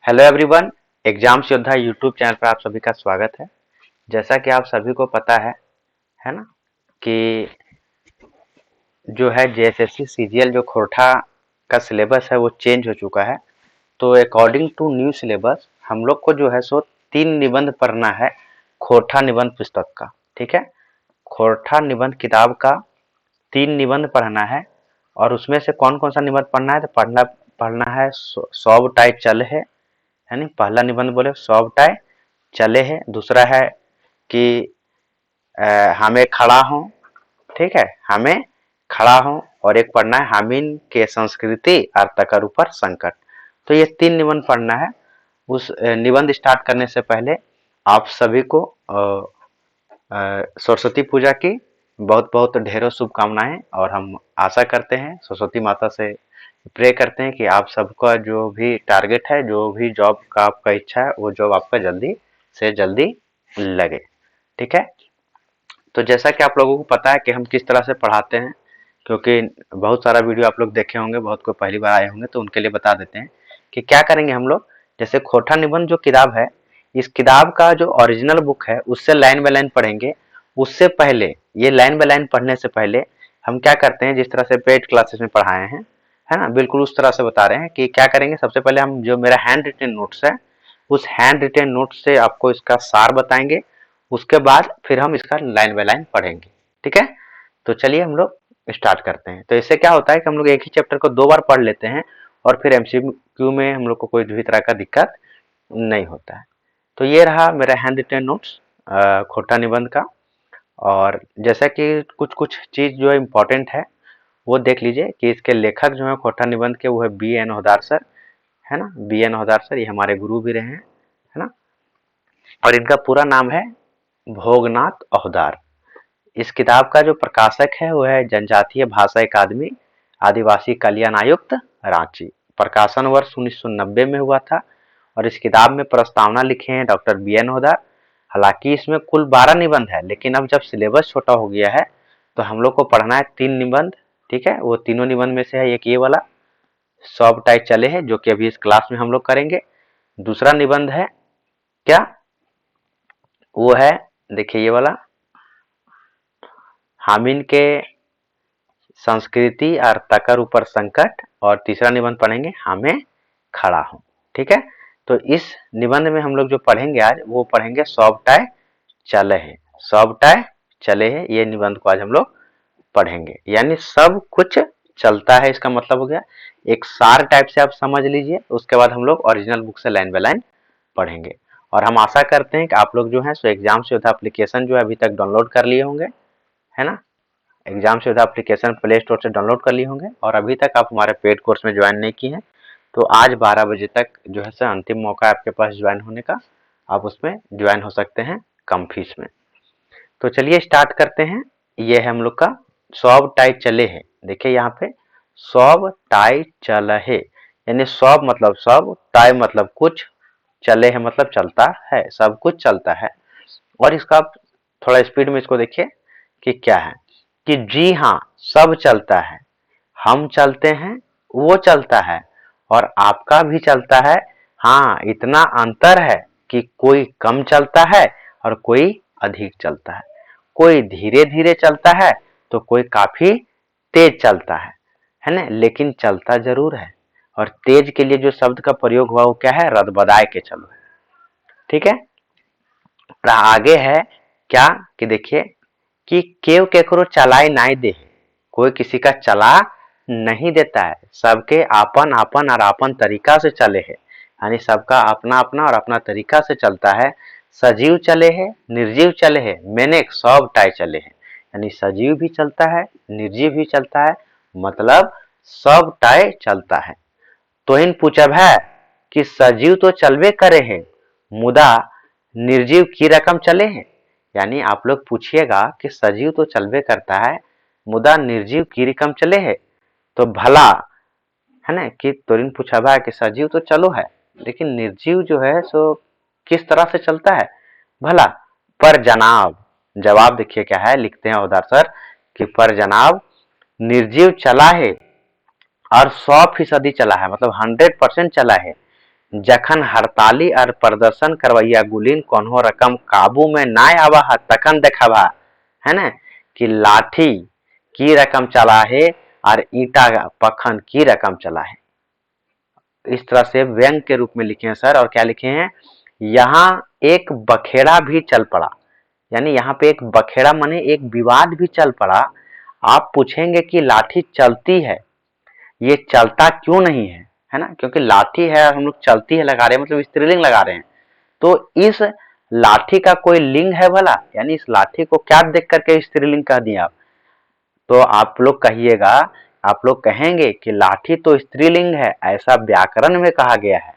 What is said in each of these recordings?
Hello everyone. Exams योद्धा YouTube channel पर आप सभी का स्वागत है। जैसा कि आप सभी को पता है ना, कि जो है जेएसएससी सीजीएल जो खोरठा का सिलेबस है वो चेंज हो चुका है। तो अकॉर्डिंग टू न्यू सिलेबस हम लोग को जो है सो 3 निबंध पढ़ना है खोरठा निबंध पुस्तक का। ठीक है, खोरठा निबंध किताब का 3 निबंध पढ़ना है। और उसमें से कौन कौन सा निबंध पढ़ना है, तो पढ़ना पढ़ना है सौब टाइप चल है, यानी पहला निबंध बोले सौब टाइप चले है। दूसरा है कि हमें खड़ा हूँ, ठीक है, हमें खड़ा हूँ। और एक पढ़ना है हामिन के संस्कृति और तकर ऊपर संकट। तो ये 3 निबंध पढ़ना है। उस निबंध स्टार्ट करने से पहले आप सभी को सरस्वती पूजा की बहुत बहुत ढेरों शुभकामनाएं। और हम आशा करते हैं, सरस्वती माता से प्रे करते हैं कि आप सबका जो भी टारगेट है, जो भी जॉब का आपका इच्छा है, वो जॉब आपका जल्दी से जल्दी लगे। ठीक है, तो जैसा कि आप लोगों को पता है कि हम किस तरह से पढ़ाते हैं, क्योंकि बहुत सारा वीडियो आप लोग देखे होंगे, बहुत को पहली बार आए होंगे, तो उनके लिए बता देते हैं कि क्या करेंगे हम लोग। जैसे खोरठा निबंध जो किताब है, इस किताब का जो ओरिजिनल बुक है उससे लाइन बाय लाइन पढ़ेंगे। उससे पहले, ये लाइन बाय लाइन पढ़ने से पहले हम क्या करते हैं, जिस तरह से पेड क्लासेस में पढ़ाए हैं, है ना, बिल्कुल उस तरह से बता रहे हैं कि क्या करेंगे। सबसे पहले हम जो मेरा हैंड रिटेन नोट्स है, उस हैंड रिटेन नोट्स से आपको इसका सार बताएंगे। उसके बाद फिर हम इसका लाइन बाय लाइन पढ़ेंगे। ठीक है, तो चलिए हम लोग स्टार्ट करते हैं। तो इससे क्या होता है कि हम लोग एक ही चैप्टर को 2 बार पढ़ लेते हैं और फिर एमसीक्यू में हम लोग को कोई भी तरह का दिक्कत नहीं होता है। तो ये रहा मेरा हैंड रिटेन नोट्स खोटा निबंध का। और जैसा कि कुछ कुछ चीज जो है इम्पोर्टेंट है वो देख लीजिए कि इसके लेखक जो है खोटा निबंध के, वो है बी एन होदार सर, है ना। बी एन होदार सर ये हमारे गुरु भी रहे हैं, है ना। और इनका पूरा नाम है भोगनाथ ओहदार। इस किताब का जो प्रकाशक है वो है जनजातीय भाषा अकादमी, आदिवासी कल्याण आयुक्त, रांची। प्रकाशन वर्ष 1990 में हुआ था। और इस किताब में प्रस्तावना लिखे हैं डॉक्टर बी एन होदार। हालांकि इसमें कुल 12 निबंध है, लेकिन अब जब सिलेबस छोटा हो गया है तो हम लोग को पढ़ना है 3 निबंध। ठीक है, वो तीनों निबंध में से है एक ये वाला सब टाइप चले है, जो कि अभी इस क्लास में हम लोग करेंगे। दूसरा निबंध है क्या, वो है, देखिए ये वाला हामिन के संस्कृति और तकर ऊपर संकट। और तीसरा निबंध पढ़ेंगे हमें खड़ा हूं। ठीक है, तो इस निबंध में हम लोग जो पढ़ेंगे आज, वो पढ़ेंगे सौबटाय चले है। सौबटाय चले है, ये निबंध को आज हम लोग पढ़ेंगे। यानी सब कुछ चलता है, इसका मतलब हो गया। एक सार टाइप से आप समझ लीजिए। उसके बाद हम लोग ओरिजिनल बुक से लाइन बाय लाइन पढ़ेंगे। और हम आशा करते हैं कि आप लोग जो है सो एग्जाम से एप्लीकेशन जो है अभी तक डाउनलोड कर लिए होंगे, है ना। एग्जाम से एप्लीकेशन प्ले स्टोर से डाउनलोड कर लिए होंगे। और अभी तक आप हमारे पेड कोर्स में ज्वाइन नहीं किए हैं, तो आज 12 बजे तक जो है सर अंतिम मौका है आपके पास ज्वाइन होने का। आप उसमें ज्वाइन हो सकते हैं कम फीस में। तो चलिए स्टार्ट करते हैं। ये है हम लोग का सौब टाई चले है। देखिए यहाँ पे सौब टाई चल है, यानी सौब मतलब सब, टाई मतलब कुछ, चले है मतलब चलता है, सब कुछ चलता है। और इसका थोड़ा स्पीड में इसको देखिए कि क्या है, कि जी हाँ सब चलता है, हम चलते हैं, वो चलता है, और आपका भी चलता है। हाँ, इतना अंतर है कि कोई कम चलता है और कोई अधिक चलता है। कोई धीरे धीरे चलता है तो कोई काफी तेज चलता है ना, लेकिन चलता जरूर है। और तेज के लिए जो शब्द का प्रयोग हुआ वो क्या है, रदबदाय के चलो है। ठीक है, और आगे है क्या, कि देखिए कि केव केकरो चलाए नाई दे, कोई किसी का चला नहीं देता है। सबके आपन आपन और आपन तरीका से चले है, यानी सबका अपना अपना और अपना तरीका से चलता है। सजीव चले है, निर्जीव चले है, मैंने सब टाई चले है, यानी सजीव भी चलता है, निर्जीव भी चलता है, मतलब सब टाई चलता है। तो इन पूछब है कि सजीव तो चलवे करे है, मुदा निर्जीव की रकम चले हैं। यानी आप लोग पूछिएगा कि सजीव तो चलवे करता है, मुदा निर्जीव की रकम चले है, तो भला, है ना, कि तुरंत पूछा है कि सजीव तो चलो है, लेकिन निर्जीव जो है सो किस तरह से चलता है भला। पर जनाब, जवाब देखिए क्या है, लिखते हैं उधर सर कि पर जनाब निर्जीव चला है और 100% चला है, मतलब 100% चला है, जखन हड़ताली और प्रदर्शन करवैया गुलीन कोनो रकम काबू में ना आवा है तखन देखा है ना कि लाठी की रकम चला है और ईटा पखन की रकम चला है। इस तरह से व्यंग के रूप में लिखे हैं सर। और क्या लिखे हैं, यहाँ एक बखेड़ा भी चल पड़ा, यानी यहाँ पे एक बखेड़ा माने एक विवाद भी चल पड़ा। आप पूछेंगे कि लाठी चलती है, ये चलता क्यों नहीं है ना, क्योंकि लाठी है और हम लोग चलती है लगा रहे हैं, मतलब स्त्रीलिंग लगा रहे हैं। तो इस लाठी का कोई लिंग है भला, यानी इस लाठी को क्या देख करके स्त्रीलिंग कह दिया आप? तो आप लोग कहिएगा, आप लोग कहेंगे कि लाठी तो स्त्रीलिंग है, ऐसा व्याकरण में कहा गया है।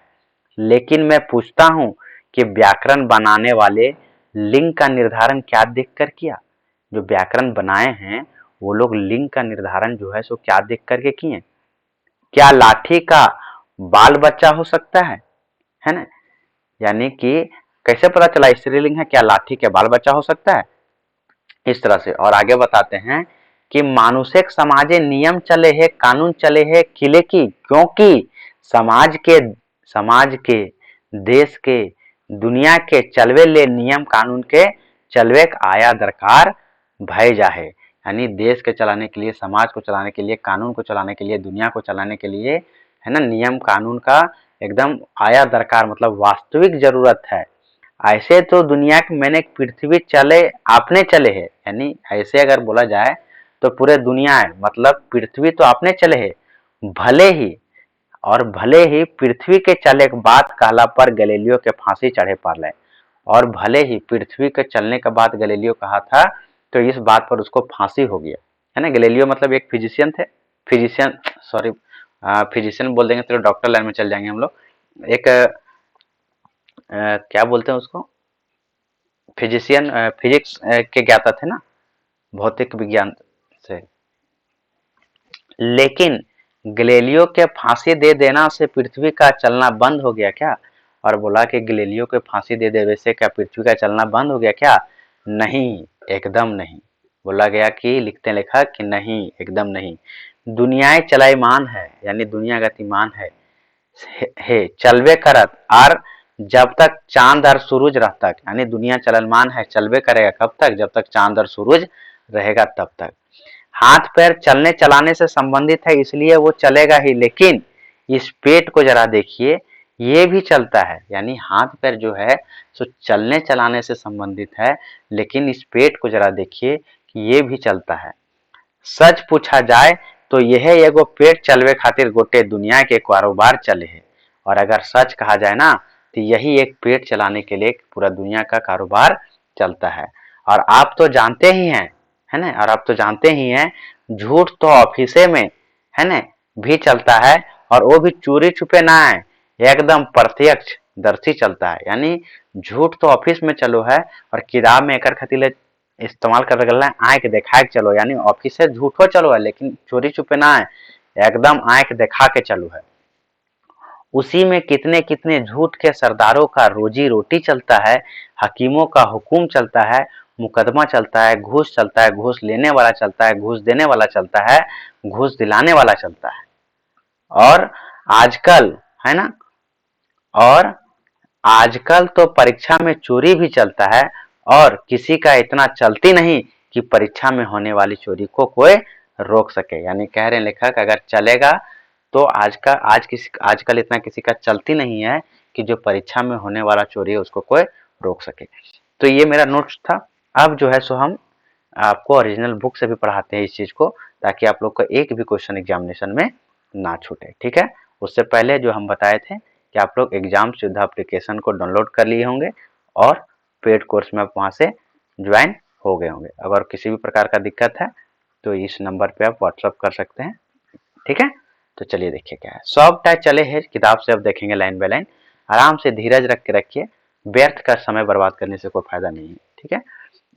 लेकिन मैं पूछता हूं कि व्याकरण बनाने वाले लिंग का निर्धारण क्या देखकर किया? जो व्याकरण बनाए हैं वो लोग लिंग का निर्धारण जो है सो क्या देख करके किए? क्या लाठी का बाल बच्चा हो सकता है ना? यानी कि कैसे पता चला स्त्रीलिंग है, क्या लाठी के बाल बच्चा हो सकता है? इस तरह से। और आगे बताते हैं कि मानुषिक समाजे नियम चले है, कानून चले है किले की, क्योंकि समाज के देश के दुनिया के चलवे ले नियम कानून के चलवे आया दरकार भय जाहे। यानी देश के चलाने के लिए, समाज को चलाने के लिए, कानून को चलाने के लिए, दुनिया को चलाने के लिए है ना, नियम कानून का एकदम आया दरकार, मतलब वास्तविक जरूरत है। ऐसे तो दुनिया के मैंने पृथ्वी चले आपने चले है, यानी ऐसे अगर बोला जाए तो पूरे दुनिया है, मतलब पृथ्वी तो आपने चले है। भले ही पृथ्वी के चले के बाद कहला पर गैलीलियो के फांसी चढ़े पाले। और भले ही पृथ्वी के चलने के बाद गैलीलियो कहा था तो इस बात पर उसको फांसी हो गया, है ना। गैलीलियो मतलब एक फिजिशियन थे, फिजिशियन बोल देंगे तो डॉक्टर लाइन में चल जाएंगे हम लोग। एक क्या बोलते हैं उसको, फिजिशियन, फिजिक्स के ज्ञाता थे ना, भौतिक विज्ञान से। लेकिन गैलीलियो के फांसी दे देना से पृथ्वी का चलना बंद हो गया क्या? और बोला कि गैलीलियो के फांसी दे देने से क्या पृथ्वी का चलना बंद हो गया क्या? नहीं, एकदम नहीं। बोला गया कि लिखते लिखा कि नहीं, एकदम नहीं। दुनियाएं चलायमान है, यानी दुनिया गतिमान है चलवे करत, और जब तक चांद और सूरज रहता, यानी दुनिया चलनमान है, चलवे करेगा कब तक? जब तक चांद और सूरज रहेगा तब तक। हाथ पैर चलने चलाने से संबंधित है, इसलिए वो चलेगा ही। लेकिन इस पेट को जरा देखिए, ये भी चलता है, यानी हाथ पैर जो है सो चलने चलाने से संबंधित है, लेकिन इस पेट को जरा देखिए कि ये भी चलता है। सच पूछा जाए तो यह एगो पेट चलवे खातिर गोटे दुनिया के कारोबार चले है। और अगर सच कहा जाए ना तो यही एक पेट चलाने के लिए पूरा दुनिया का कारोबार चलता है। और आप तो जानते ही हैं, है ना, और आप तो जानते ही हैं झूठ तो ऑफिसे में, है ना, भी चलता है, और वो भी चोरी छुपे ना है, एकदम प्रत्यक्ष दर्शी चलता है। यानी झूठ तो ऑफिस में चलो है, और किताब में एकर खतीले इस्तेमाल कर रहा है आंख देखा के चलो, यानी ऑफिस से झूठो चलो है लेकिन चोरी छुपे ना है, एकदम आंख दिखा के चलो है। उसी में कितने कितने झूठ के सरदारों का रोजी रोटी चलता है, हकीमों का हुक्म चलता है, मुकदमा चलता है, घूस चलता है, घूस लेने वाला चलता है, घूस देने वाला चलता है, घूस दिलाने वाला चलता है। और आजकल, है ना, और आजकल तो परीक्षा में चोरी भी चलता है, और किसी का इतना चलती नहीं कि परीक्षा में होने वाली चोरी को कोई रोक सके। यानी कह रहे हैं लेखक, अगर चलेगा तो आजकल इतना किसी का चलती नहीं है कि जो परीक्षा में होने वाला चोरी है उसको कोई रोक सके। तो ये मेरा नोट्स था। अब जो है सो हम आपको ओरिजिनल बुक से भी पढ़ाते हैं इस चीज को, ताकि आप लोग का एक भी क्वेश्चन एग्जामिनेशन में ना छूटे। ठीक है, उससे पहले जो हम बताए थे कि आप लोग एग्जाम सुविधा एप्लीकेशन को डाउनलोड कर लिए होंगे और पेड कोर्स में आप वहां से ज्वाइन हो गए होंगे। अगर किसी भी प्रकार का दिक्कत है तो इस नंबर पे आप व्हाट्सअप कर सकते हैं। ठीक है, तो चलिए देखिए क्या है। सब टाइप चले है किताब से, अब देखेंगे लाइन बाय लाइन। आराम से धीरज रख के रखिए, व्यर्थ का समय बर्बाद करने से कोई फायदा नहीं है। ठीक है,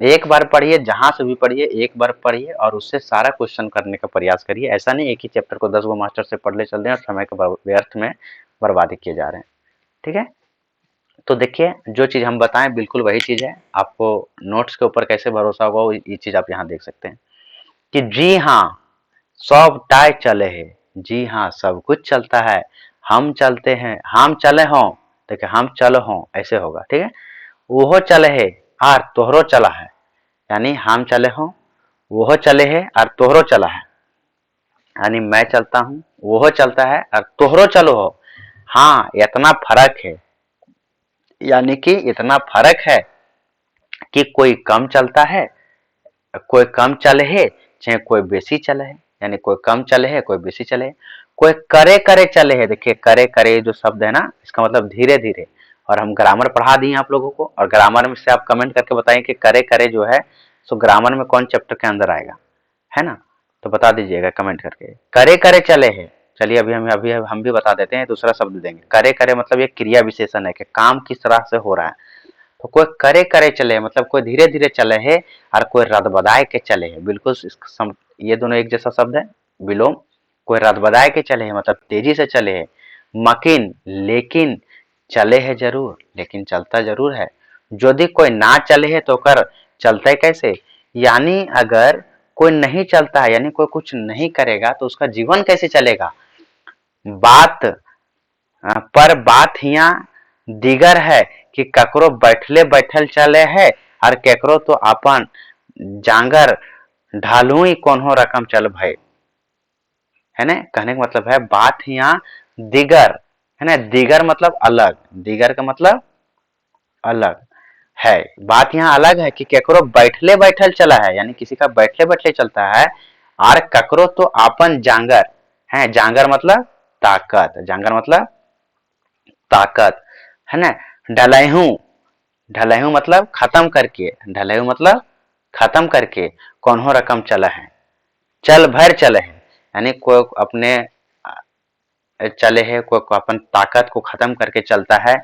एक बार पढ़िए, जहां से भी पढ़िए एक बार पढ़िए और उससे सारा क्वेश्चन करने का प्रयास करिए। ऐसा नहीं एक ही चैप्टर को 10 गो मास्टर से पढ़ ले चल रहे हैं और समय के व्यर्थ में बर्बादी किए जा रहे हैं। ठीक है, तो देखिए जो चीज हम बताएं बिल्कुल वही चीज है। आपको नोट्स के ऊपर कैसे भरोसा होगा ये चीज आप यहाँ देख सकते हैं कि जी हाँ सब टाइट चले है, जी हाँ सब कुछ चलता है, हम चलते हैं, हम चले हों, देखिए हम चलो हों ऐसे होगा, ठीक है। वो चले है और तोहरो चला है, यानी हम चले हों, वो चले है और तोहरो चला है, यानी मैं चलता हूँ, वो चलता है और तोहरो चलो हो। हाँ, इतना फर्क है, यानी कि इतना फर्क है कि कोई कम चलता है, कोई कम चले है, चाहे कोई बेसी चले है, यानी कोई कम चले है, कोई बेसी चले है, कोई करे करे चले है। देखिए करे करे जो शब्द है ना, इसका मतलब धीरे धीरे। और हम ग्रामर पढ़ा दिए आप लोगों को, और ग्रामर में से आप कमेंट करके बताएं कि करे करे जो है सो ग्रामर में कौन चैप्टर के अंदर आएगा, है ना। तो बता दीजिएगा कमेंट करके, करे करे चले है। चलिए अभी हम भी बता देते हैं, दूसरा शब्द देंगे। करे करे मतलब ये क्रिया विशेषण है कि काम किस तरह से हो रहा है। तो कोई करे करे चले मतलब कोई धीरे धीरे चले है, और कोई रदबदाए के चले है। बिल्कुल ये दोनों एक जैसा शब्द है, विलोम। कोई रदबदाए के चले है मतलब तेजी से चले है। मकिन लेकिन चले है जरूर, लेकिन चलता जरूर है। यदि कोई ना चले है तो कर चलता है कैसे, यानी अगर कोई नहीं चलता है, यानी कोई कुछ नहीं करेगा तो उसका जीवन कैसे चलेगा। बात पर बात हिया दिगर है कि ककरो बैठले बैठल चले है, और केकरो तो अपन जांगर ढालुई कोन्हो रकम चल भय, है ना। कहने का मतलब है बात यहाँ दिगर, है ना। दिगर मतलब अलग, दिगर का मतलब अलग है। बात यहाँ अलग है कि केकरो बैठले बैठल चला है, यानी किसी का बैठले बैठले चलता है, और ककरो तो अपन जांगर है। जांगर मतलब ताकत, जांगर मतलब ताकत, है ना। ढलैहू, ढलैहू मतलब खत्म करके, ढलैहू मतलब खत्म करके कौनहो रकम चला है, चल भर चले है, यानी कोई अपने चले है, कोई अपन ताकत को खत्म करके चलता है।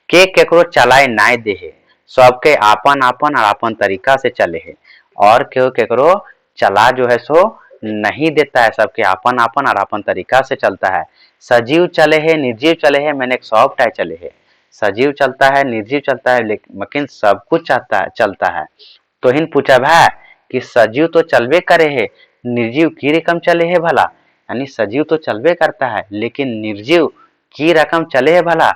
के केकरो चलाए नाय दे है, सबके आपन आपन और अपन तरीका से चले है। और क्यों केकरो चला जो है सो नहीं देता है, सबके आपन आपन और अपन तरीका से चलता है। सजीव चले है निर्जीव चले है, मैंने एक सॉफ्ट है चले है। सजीव चलता है, निर्जीव चलता है, लेकिन सब कुछ चलता है। तो हिन पूछा भाई कि सजीव तो चलबे करे है, निर्जीव की रकम चले है भला, यानी सजीव तो चलबे करता है लेकिन निर्जीव की रकम चले है भला।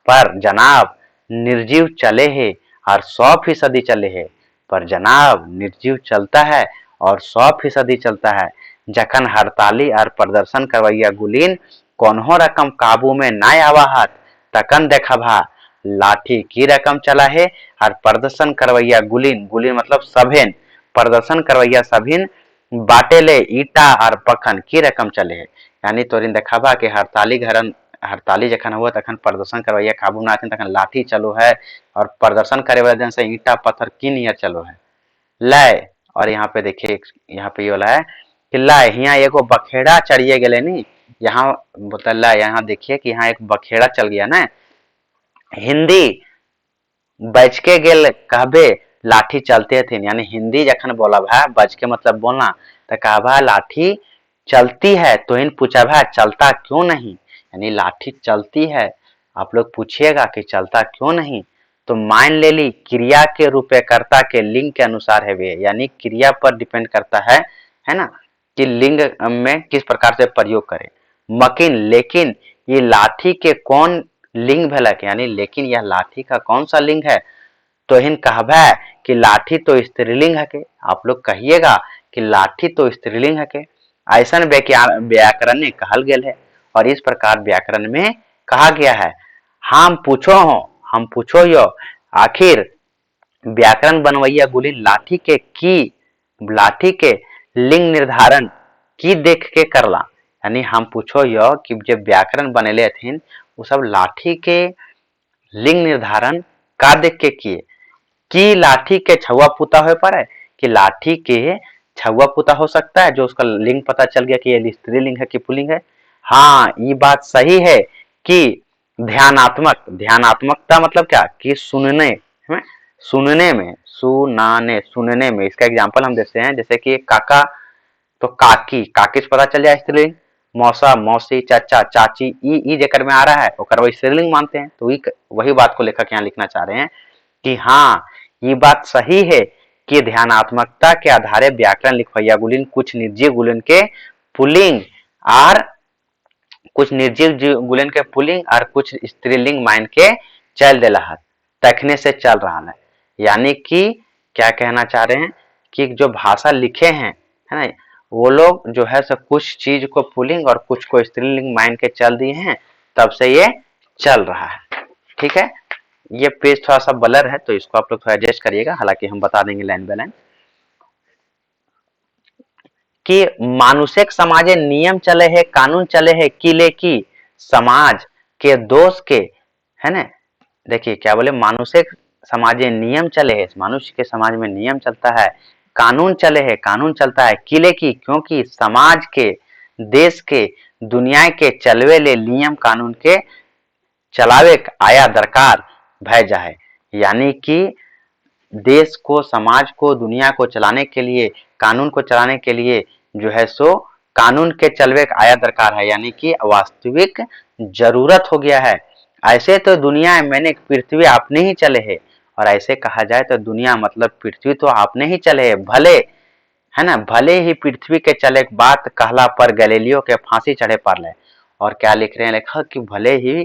पर जनाब निर्जीव चले है और 100% चले है, पर जनाब निर्जीव चलता है और 100% चलता है। जखन हड़ताली और प्रदर्शन करवैया गुलीन कौनहो रकम काबू में ना आवाहत, तकन देखा भा लाठी की रकम चला है और प्रदर्शन करवैया गुलीन, गुलीन मतलब सभिन, प्रदर्शन करवैया सभिन बाटे ले ईटा और पखन की रकम चले है। यानी तोरिन देखा बा कि हड़ताली जखन हुआ तखन प्रदर्शन करवैया काबू ना आथिन, तखन लाठी चलो है, और प्रदर्शन करे वाला दिन से ईटा पत्थर की नियर चलो है। लय, और यहाँ पे देखिए, यहाँ पे ये वाला है कि लय यहाँ एगो बखेड़ा चढ़िए गेले नी। यहाँ बोतला, यहाँ देखिए कि यहाँ एक बखेड़ा चल गया ना। हिंदी बच के गेल कहबे लाठी चलते थे, यानी हिंदी जखन बोला भा बच के मतलब बोलना, तो कहबा लाठी चलती है। तो इन पूछा भा चलता क्यों नहीं, यानी लाठी चलती है। आप लोग पूछिएगा कि चलता क्यों नहीं, तो मान ले ली क्रिया के रूपकर्ता के लिंग के अनुसार है वे, यानी क्रिया पर डिपेंड करता है ना, कि लिंग में किस प्रकार से प्रयोग करें। मकिन लेकिन ये लाठी के कौन लिंग भेलक, यानी लेकिन यह लाठी का कौन सा लिंग है। तो हिन कहबा कि लाठी तो स्त्रीलिंग है के, आप लोग कहिएगा कि लाठी तो स्त्रीलिंग है के। ऐसा व्याकरण में कहल गेल है, और इस प्रकार व्याकरण में कहा गया है। हम पूछो हो, हम पूछो यो, आखिर व्याकरण बनवैया गुली लाठी के लिंग निर्धारण की देख के करला, यानी हम पूछो यो कि जब व्याकरण बनेले हथिन वो सब लाठी के लिंग निर्धारण का देख के किए, कि लाठी के छुआ पुता हो पाए, कि लाठी के छुआ पुता हो सकता है जो उसका लिंग पता चल गया कि ये स्त्रीलिंग है कि पुल्लिंग है। हाँ, ये बात सही है कि ध्यानात्मकता मतलब क्या कि सुनने में इसका एग्जाम्पल हम देते हैं, जैसे कि काका तो काकी, काकी से पता चल जाए स्त्रीलिंग। मौसा मौसी, चाचा चाची, ई जेकर में आ रहा है ओकर वही स्त्रीलिंग मानते हैं। तो वही बात को लेखक यहाँ लिखना चाह रहे हैं कि हाँ, ये बात सही है कि ध्यानात्मकता के आधारे व्याकरण लिखवैया गुलिन कुछ निर्जीव गुलिन के पुल्लिंग और कुछ निर्जीव गुलन के पुल्लिंग और कुछ स्त्रीलिंग माइन के चल देला है, तखने से चल रहा है। यानी कि क्या कहना चाह रहे हैं कि जो भाषा लिखे हैं, है ना, वो लोग जो है सब कुछ चीज को पुल्लिंग और कुछ को स्त्रीलिंग माइन के चल दिए हैं, तब से ये चल रहा है। ठीक है, ये पेज थोड़ा सा ब्लर है तो इसको आप लोग थोड़ा एडजस्ट करिएगा, हालांकि हम बता देंगे लाइन बाय लाइन कि मानुषिक समाजे नियम चले है, कानून चले है, किले की समाज के दोष के, है ना। देखिए क्या बोले, मानुषिक समाजे नियम चले है, मनुष्य के समाज में नियम चलता है, कानून चले है, कानून चलता है, किले की क्योंकि समाज के, देश के, दुनिया के चलवे ले नियम कानून के चलावे आया दरकार भेजा है। यानी कि देश को, समाज को, दुनिया को चलाने के लिए, कानून को चलाने के लिए जो है सो कानून के चलवे आया दरकार है, यानी कि वास्तविक जरूरत हो गया है। ऐसे तो दुनिया मैंने पृथ्वी आपने ही चले है, और ऐसे कहा जाए तो दुनिया मतलब पृथ्वी तो आपने ही चले है, भले, है ना, भले ही पृथ्वी के चले बात कहला पर गैलीलियो के फांसी चढ़े पर ले। और क्या लिख रहे हैं लेखक कि भले ही,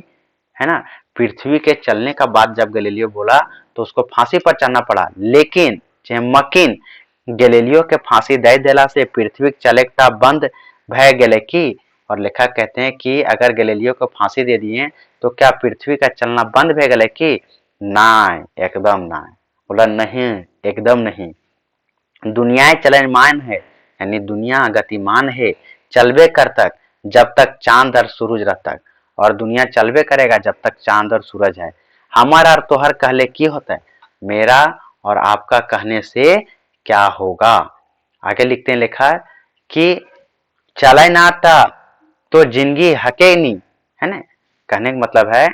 है ना, पृथ्वी के चलने का बात जब गैलीलियो बोला तो उसको फांसी पर चढ़ना पड़ा, लेकिन मकिन गैलीलियो के फांसी दे देला से पृथ्वी चले का बंद भय गेले की। और लेखक कहते हैं कि अगर गैलीलियो को फांसी दे दिए तो क्या पृथ्वी का चलना बंद भय गेले की? ना, एकदम ना। बोला नहीं, एकदम नहीं। दुनिया चलमान है, यानी दुनिया गतिमान है, चलबे कर तक जब तक चांद और सूरज रहता, और दुनिया चलबे करेगा जब तक चांद और सूरज है। हमारा और तोहर कहले की होता है, मेरा और आपका कहने से क्या होगा। आगे लिखते हैं, लिखा है कि चले ना तो जिंदगी हके नहीं, है ना। कहने का मतलब है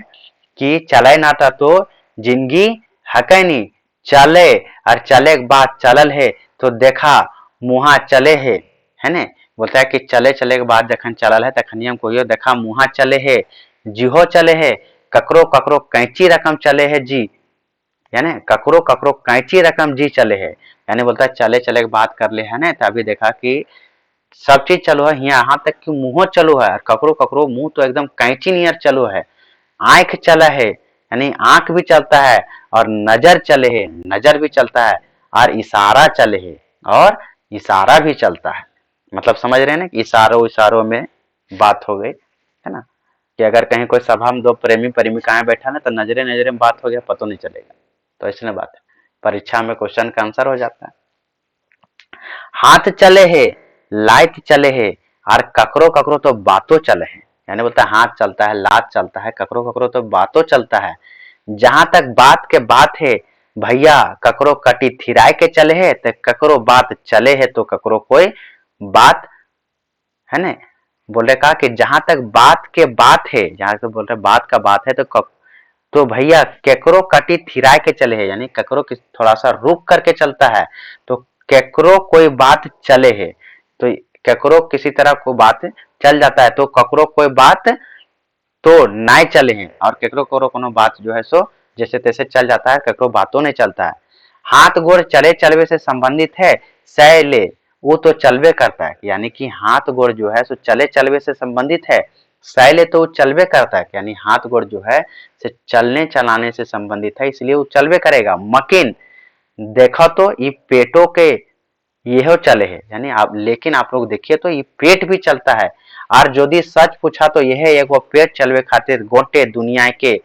कि चले ना तो जिंदगी हके नहीं, चले और चले के बाद चलल है तो देखा मुहा चले है ना। बोलता है कि चले चले के बाद जखन चलल है तखनी हम कोई देखा मुहा चले है, जीहो चले है, ककरो ककरो कैंची रकम चले है जी, यानी ककरो ककरो कैंची रकम जी चले है। यानी बोलता है चले चले के बात कर ले, है ना, तभी देखा कि सब चीज चलो है, यहाँ तक कि मुंह चलो है, और ककरो ककरो मुंह तो एकदम कैंची नियर चलो है। आंख चला है, यानी आंख भी चलता है, और नजर चले है, नजर भी चलता है, और इशारा चले है, और इशारा भी चलता है। मतलब समझ रहे हैं ना, इशारों इशारों में बात हो गई, है ना, कि अगर कहीं कोई सभा में दो प्रेमी प्रेमिकाएं बैठा ना तो नजरे नजरे में बात हो गया, पता नहीं चलेगा। तो ऐसी बात है, परीक्षा में क्वेश्चन का आंसर हो जाता है। हाथ चले है, लाइट चले है, और ककरो ककरो तो बातों चले है। यानी बोलता है हाथ चलता है, लात चलता है, ककरो ककरो तो बातों चलता है। जहां तक बात के बात है भैया, ककरो कटी थिराय के चले है तो ककरो बात चले है, तो ककरो कोई बात, है ना। बोल रहे कहा कि जहां तक बात के बात है, जहां तक बोल रहे बात का बात है तो भैया केकरो कटी थिराय के चले है, यानी ककरो थोड़ा सा रुक करके चलता है, तो केकरो कोई बात चले है, तो केकरो किसी तरह को बात चल जाता है, तो ककरो कोई बात तो ना चले हैं, और केकरो ककरो कोनो बात जो है सो जैसे तैसे चल जाता है, केकरो बातों नहीं चलता है। हाथ गोड़ चले चलवे से संबंधित है, सैले वो तो चलवे करता है, यानी कि हाथ गोड़ जो है सो चले चलवे से संबंधित है, सैले तो वो चलवे करता है, यानी हाथ गोड़ जो है से चलने चलाने से संबंधित है, इसलिए वो चलवे करेगा। मकिन देखो तो ये पेटों के यह चले है, यानी आप, लेकिन आप लोग देखिए तो ये पेट भी चलता है, और यदि सच पूछा तो यह एगो पेट चलवे खातिर गोटे दुनिया के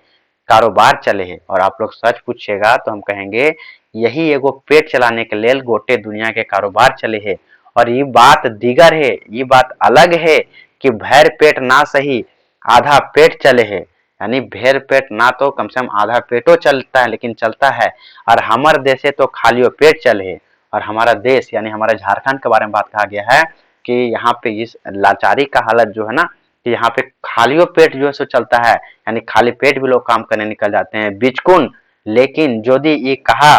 कारोबार चले है। और आप लोग सच पूछेगा तो हम कहेंगे यही एगो पेट चलाने के लिए गोटे दुनिया के कारोबार चले है। और ये बात दिगर है, ये बात अलग है कि भैर पेट ना सही आधा पेट चले है, यानी भैर पेट ना तो कम से कम आधा पेटो चलता है, लेकिन चलता है। और हमारे देश तो खालियो पेट चले है, और हमारा देश यानी हमारा झारखंड के बारे में बात कहा गया है कि यहाँ पे इस लाचारी का हालत जो है ना, कि यहाँ पे खालियो पेट जो है सो चलता है, यानी खाली पेट भी लोग काम करने निकल जाते हैं बिचकुन। लेकिन यदि ये कहा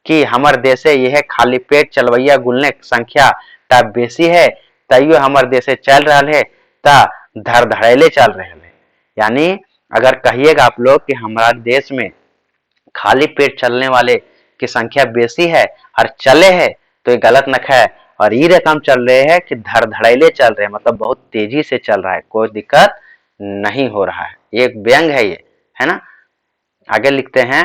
कि हमारे देशे यह खाली पेट चलवैया गुलने की संख्या ता बेसी है, तैयो हमारे देशे चल रहा है ता धड़ धड़ेले चल रहे हैं। यानी अगर कहिएगा आप लोग कि हमारा देश में खाली पेट चलने वाले की संख्या बेसी है और चले है, तो ये गलत नख है। और ये रकम चल रहे हैं कि धड़ धड़ेले चल रहे हैं, मतलब बहुत तेजी से चल रहा है, कोई दिक्कत नहीं हो रहा है। एक व्यंग है ये, है ना। आगे लिखते हैं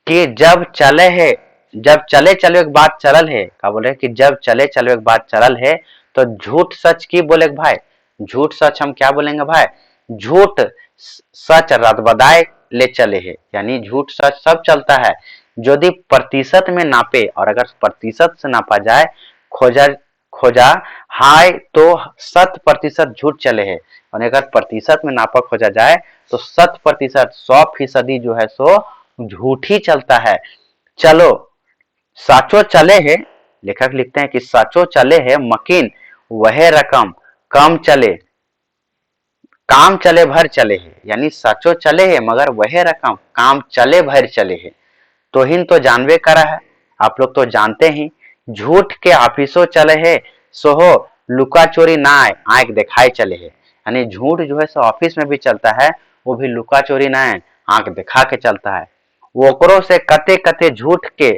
कि जब चले है, जब चले चलो एक बात चलल है, क्या बोल रहे हैं कि जब चले चलो एक बात चलल है, तो झूठ सच की बोले भाई। झूठ सच हम क्या बोलेंगे भाई, झूठ सच रद बदाए ले चले है, यानी झूठ सच सब चलता है। यदि प्रतिशत में नापे, और अगर प्रतिशत से नापा जाए, खोजा खोजा हाय तो 100% झूठ चले है, और अगर प्रतिशत में नापा खोजा जाए तो 100%, 100% जो है सो झूठ ही चलता है। चलो साचो चले है, लेखक लिखते हैं कि साचो चले है मकीन वह रकम कम चले, काम चले भर चले है, यानी सचो चले है मगर वह रकम काम चले भर चले है। तो हिन तो जानवे करा है, आप लोग तो जानते ही, झूठ के ऑफिसों चले है सो हो लुका चोरी ना आए आंख दिखाए चले है, यानी झूठ जो है सो ऑफिस में भी चलता है, वो भी लुका चोरी ना है आंख दिखा के चलता है। वोकरों से कते कते झूठ के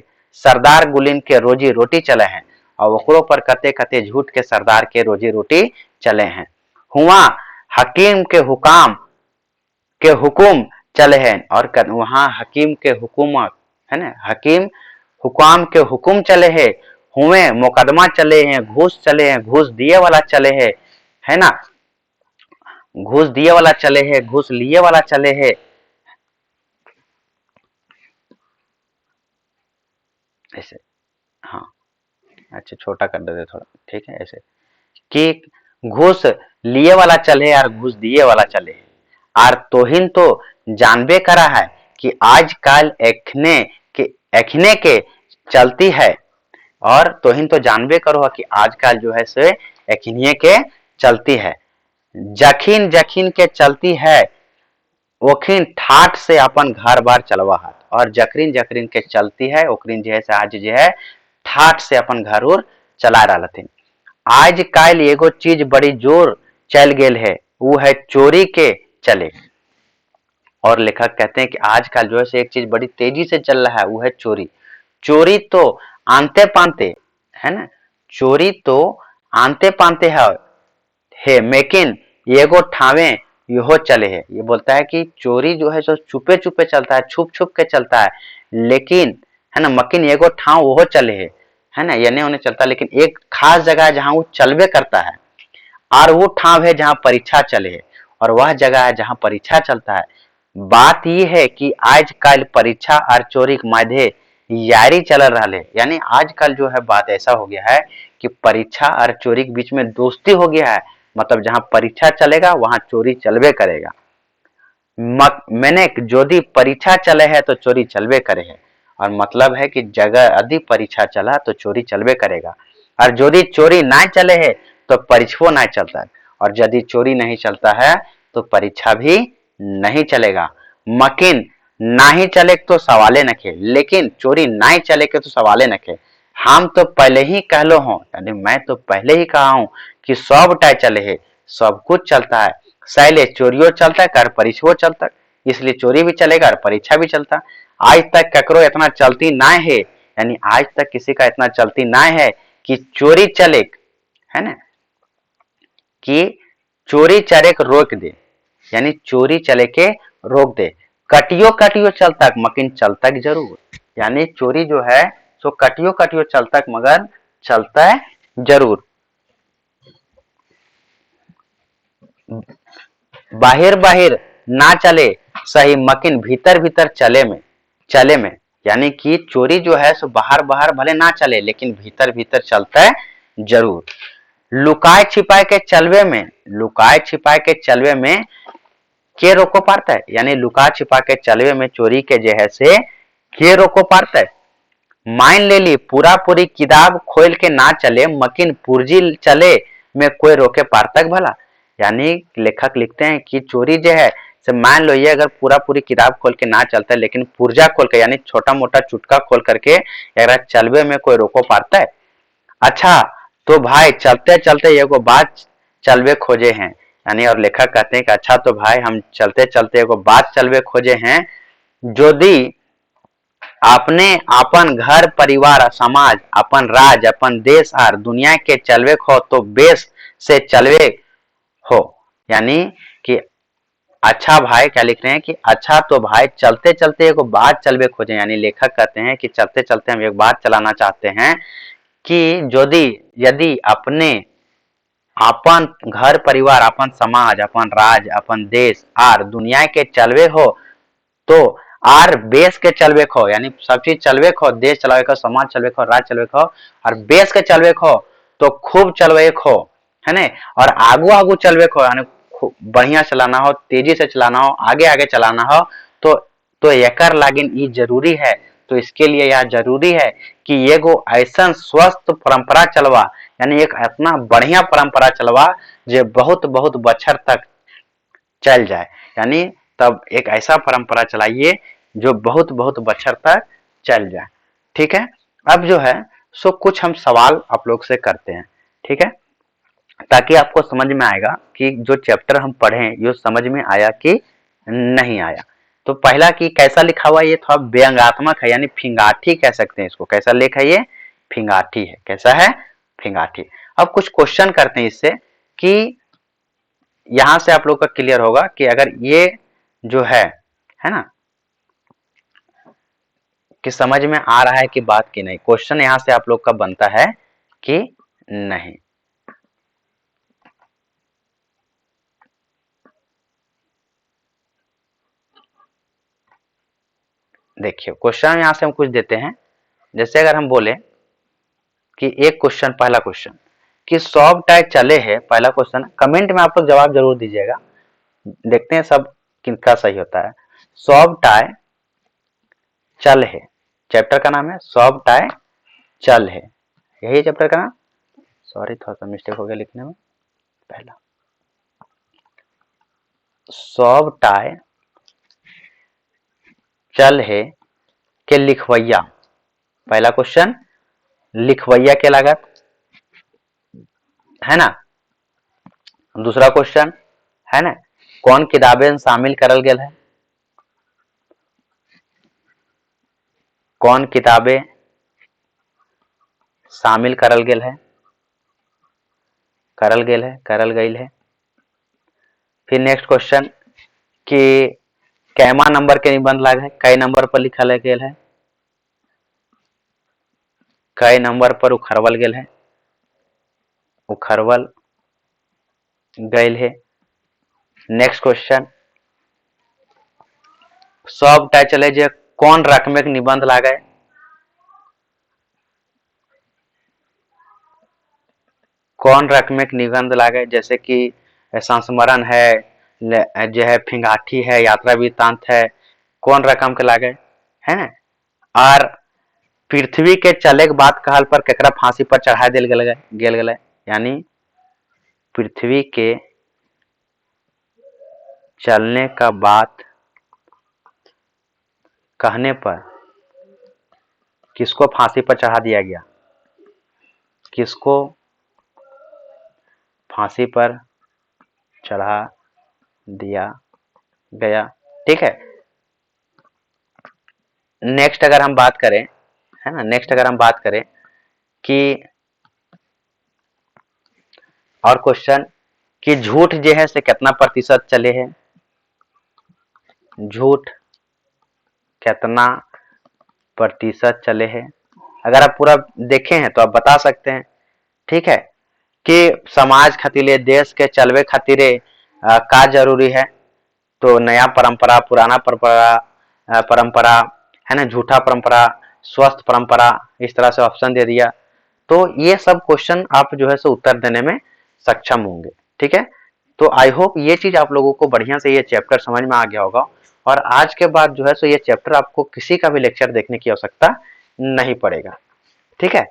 सरदार गुलिन के रोजी रोटी चले हैं, और वोकरों पर कते कते झूठ के सरदार के रोजी रोटी चले हैं। हुआ हकीम के हुकाम के हुकुम चले हैं, और वहां हकीम के हुकूमत है ना, हकीम हुकाम के हुकुम चले हैं, हुए मुकदमा चले हैं, घूस चले हैं, घूस दिए वाला चले है ना, घूस दिए वाला चले हैं, घूस लिए वाला चले हैं, ऐसे। हाँ अच्छा छोटा कर देते थोड़ा, ठीक है, ऐसे कि घूस लिए वाला चले और घूस दिए वाला चले, और तोहिन तो जानबे करा है कि आजकल एखने के चलती है, और तोहिन तो जानबे करो कि आजकल जो है से एखनिए के चलती है। जखिन जखिन के चलती है ओखिन ठाठ से अपन घर बार चलवा हाथ, और जकरीन जकरीन के चलती है ओकरीन जो है से आज जो है ठाठ से अपन घर उर चला रहा थी। आज कल एगो चीज बड़ी जोर चल गेल है, वो है चोरी के चले, और लेखक कहते हैं कि आजकल जो है एक चीज बड़ी तेजी से चल रहा है, वो है चोरी। चोरी तो आंते पांते है ना, चोरी तो आंते पांते है लेकिन एगो ठावे यहो चले है। ये बोलता है कि चोरी जो है सो छुपे छुपे चलता है, छुप छुप के चलता है, लेकिन है ना मकिन एगो ठाव वो चले है ना, ये नहीं होने चलता, लेकिन एक खास जगह है जहां वो चलबे करता है, और वो ठाव है जहां परीक्षा चले है, और वह जगह है जहां परीक्षा चलता है। बात ये है कि आजकल परीक्षा और चोरी के माध्यम यारी चल रहा है, यानी आजकल जो है बात ऐसा हो गया है कि परीक्षा और चोरी के बीच में दोस्ती हो गया है, मतलब जहां परीक्षा चलेगा वहां चोरी चलबे करेगा। मैंने यदि परीक्षा चले है तो चोरी चलबे करे है, और मतलब है कि जगह यदि परीक्षा चला तो चोरी चलबे करेगा, और यदि चोरी ना चले है तो परीक्षो ना चलता है, और यदि चोरी नहीं चलता है तो परीक्षा भी नहीं चलेगा। मकिन ना ही चले तो सवाले नखे, लेकिन चोरी ना चले के तो सवाले नखे। हम तो पहले ही कहलो हो, यानी मैं तो पहले ही कहा हूं कि सब टाइ चले है, सब कुछ चलता है, सैले चोरियो चलता है कर परीक्षो चलता है, इसलिए चोरी भी चलेगा और परीक्षा भी चलता। आज तक ककरो इतना चलती ना है, यानी आज तक किसी का इतना चलती ना है कि चोरी चले, है ना, कि चोरी चले के रोक दे, यानी चोरी चले के रोक दे। कटियो कटियो चलता मकिन चलता जरूर, यानी चोरी जो है सो कटियो कटियो चलता मगर चलता है जरूर। बाहिर बाहिर ना चले सही मकिन भीतर भीतर चले में, यानी कि चोरी जो है सो बाहर बाहर भले ना चले लेकिन भीतर भीतर चलता है जरूर। लुकाए छिपाए के चलवे में, लुकाए छिपाए के चलवे में के रोको पारता है, यानी लुका छिपा के चलवे में चोरी के जो है से के रोको पारता है। मान ले ली पूरा पूरी किताब खोल के ना चले मकिन पुर्जी चले में कोई रोके पारतक भला, यानी लेखक लिखते हैं कि चोरी जो है से मान लो ये अगर पूरा पूरी किताब खोल के ना चलता है, लेकिन पुर्जा खोल के यानी छोटा मोटा चुटका खोल करके अगर चलवे में कोई रोको पारता है। अच्छा तो भाई चलते चलते एगो बात चलवे खोजे हैं, यानी और लेखक कहते हैं कि अच्छा तो भाई हम चलते चलते एगो बात चलवे खोजे हैं, यदि अपने अपन घर परिवार समाज अपन राज्य अपन देश और दुनिया के चलवे हो तो बेस से चलवे हो, यानी कि अच्छा भाई क्या लिख रहे हैं कि अच्छा तो भाई चलते चलते एक बात चलवे खोजे, यानी लेखक कहते हैं कि चलते चलते हम एक बात चलाना चाहते हैं कि यदि यदि अपने अपन घर परिवार, अपन समाज, अपन राज्य, अपन देश आर दुनिया के चलवे हो तो आर बेस के चलवे खो, यानी सब चीज चलवे खो, देश चलावे खो, समाज चलवे खो, राज्य चलवे खो और बेस के चलवे खो तो खूब चलवे खो, है ना। और आगू आगू चलवे खो यानी बढ़िया चलाना हो, तेजी से चलाना हो, आगे आगे चलाना हो तो एकर लागिन ई जरूरी है। तो इसके लिए यह जरूरी है कि एगो ऐसा स्वस्थ परंपरा चलवा, यानी एक इतना बढ़िया परंपरा चलवा जो बहुत बहुत बछर तक चल जाए, यानी तब एक ऐसा परंपरा चलाइए जो बहुत बहुत बछर तक चल जाए। ठीक है, अब जो है सो कुछ हम सवाल आप लोग से करते हैं, ठीक है, ताकि आपको समझ में आएगा कि जो चैप्टर हम पढ़े ये समझ में आया कि नहीं आया। तो पहला कि कैसा लिखा हुआ, ये थोड़ा व्यंग्यात्मक है, यानी फिंगाठी कह सकते हैं इसको। कैसा लेख है ये? फिंगाठी है। कैसा है? फिंगाठी। अब कुछ क्वेश्चन करते हैं इससे कि यहां से आप लोग का क्लियर होगा कि अगर ये जो है ना, कि समझ में आ रहा है कि बात की नहीं। क्वेश्चन यहां से आप लोग का बनता है कि नहीं। देखिए क्वेश्चन यहां से हम कुछ देते हैं, जैसे अगर हम बोले कि एक क्वेश्चन, पहला क्वेश्चन कि सब टाइप चले है, पहला क्वेश्चन कमेंट में आप लोग जवाब जरूर दीजिएगा, देखते हैं सब किनका सही होता है। सब टाइ चल है, चैप्टर का नाम है सब टाइ चल है, यही चैप्टर का नाम। सॉरी थोड़ा सा मिस्टेक हो गया लिखने में। पहला सब टाइ चल है के लिखवैया, पहला क्वेश्चन लिखवैया के लागत है ना। दूसरा क्वेश्चन है ना, कौन किताबें शामिल करल गेल है, कौन किताबें शामिल करल गेल है, करल गेल है, करल गई है। फिर नेक्स्ट क्वेश्चन कि कैमा नंबर के निबंध लाग है, कई नंबर पर लिखल गेल है, कई नंबर पर उखरवल गेल है, उखरवल गैल है। नेक्स्ट क्वेश्चन सब टाइटल है जे कौन रकम के निबंध लागे, कौन रकम के निबंध लागे, जैसे कि संस्मरण है, जो है फिंगाठी है, यात्रा वृत्तांत है, कौन रकम के लागे है ना। और पृथ्वी के चले के बाद कहल पर केकरा फांसी पर चढ़ा दिल गेल, यानी पृथ्वी के चलने का बात कहने पर किसको फांसी पर चढ़ा दिया गया, किसको फांसी पर चढ़ा दिया गया। ठीक है, नेक्स्ट अगर हम बात करें, है ना, नेक्स्ट अगर हम बात करें कि और क्वेश्चन कि झूठ जो है से कितना प्रतिशत चले हैं, झूठ कितना प्रतिशत चले हैं। अगर आप पूरा देखे हैं तो आप बता सकते हैं। ठीक है, कि समाज खातिरे, देश के चलवे खातिरे का जरूरी है, तो नया परंपरा, पुराना परंपरा, परंपरा है ना, झूठा परंपरा, स्वस्थ परंपरा, इस तरह से ऑप्शन दे दिया। तो ये सब क्वेश्चन आप जो है सो उत्तर देने में सक्षम होंगे। ठीक है, तो आई होप ये चीज आप लोगों को बढ़िया से ये चैप्टर समझ में आ गया होगा, और आज के बाद जो है सो ये चैप्टर आपको किसी का भी लेक्चर देखने की आवश्यकता नहीं पड़ेगा। ठीक है,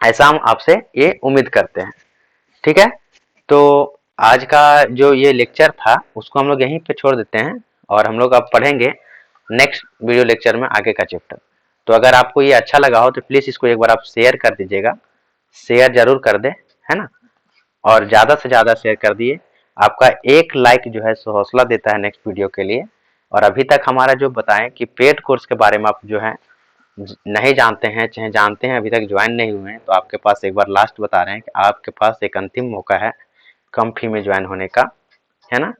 ऐसा हम आपसे ये उम्मीद करते हैं। ठीक है, तो आज का जो ये लेक्चर था उसको हम लोग यहीं पे छोड़ देते हैं, और हम लोग अब पढ़ेंगे नेक्स्ट वीडियो लेक्चर में आगे का चैप्टर। तो अगर आपको ये अच्छा लगा हो तो प्लीज इसको एक बार आप शेयर कर दीजिएगा, शेयर जरूर कर दे, है ना, और ज्यादा से ज्यादा शेयर कर दिए। आपका एक लाइक जो है सो हौसला देता है नेक्स्ट वीडियो के लिए। और अभी तक हमारा जो बताएं कि पेड कोर्स के बारे में आप जो है नहीं जानते हैं, चाहे जानते हैं अभी तक ज्वाइन नहीं हुए हैं, तो आपके पास एक बार लास्ट बता रहे हैं कि आपके पास एक अंतिम मौका है कम फी में ज्वाइन होने का, है ना।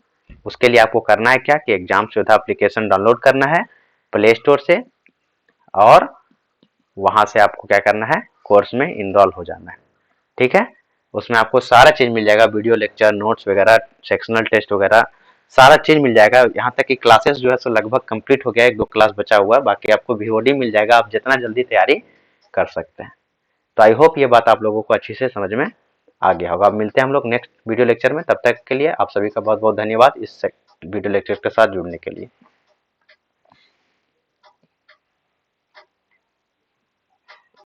उसके लिए आपको करना है क्या कि एग्जाम सुविधा एप्लीकेशन डाउनलोड करना है प्ले स्टोर से, और वहां से आपको क्या करना है, कोर्स में इनरोल हो जाना है। ठीक है, उसमें आपको सारा चीज मिल जाएगा, वीडियो लेक्चर, नोट्स वगैरह, सेक्शनल टेस्ट वगैरह, सारा चीज मिल जाएगा। यहाँ तक कि क्लासेस जो है सो लगभग कंप्लीट हो गया है, 1-2 क्लास बचा हुआ है, बाकी आपको वीओडी मिल जाएगा, आप जितना जल्दी तैयारी कर सकते हैं। तो आई होप ये बात आप लोगों को अच्छी से समझ में आ गया होगा। अब मिलते हैं हम लोग नेक्स्ट वीडियो लेक्चर में, तब तक के लिए आप सभी का बहुत बहुत धन्यवाद इस वीडियो लेक्चर के साथ जुड़ने के लिए।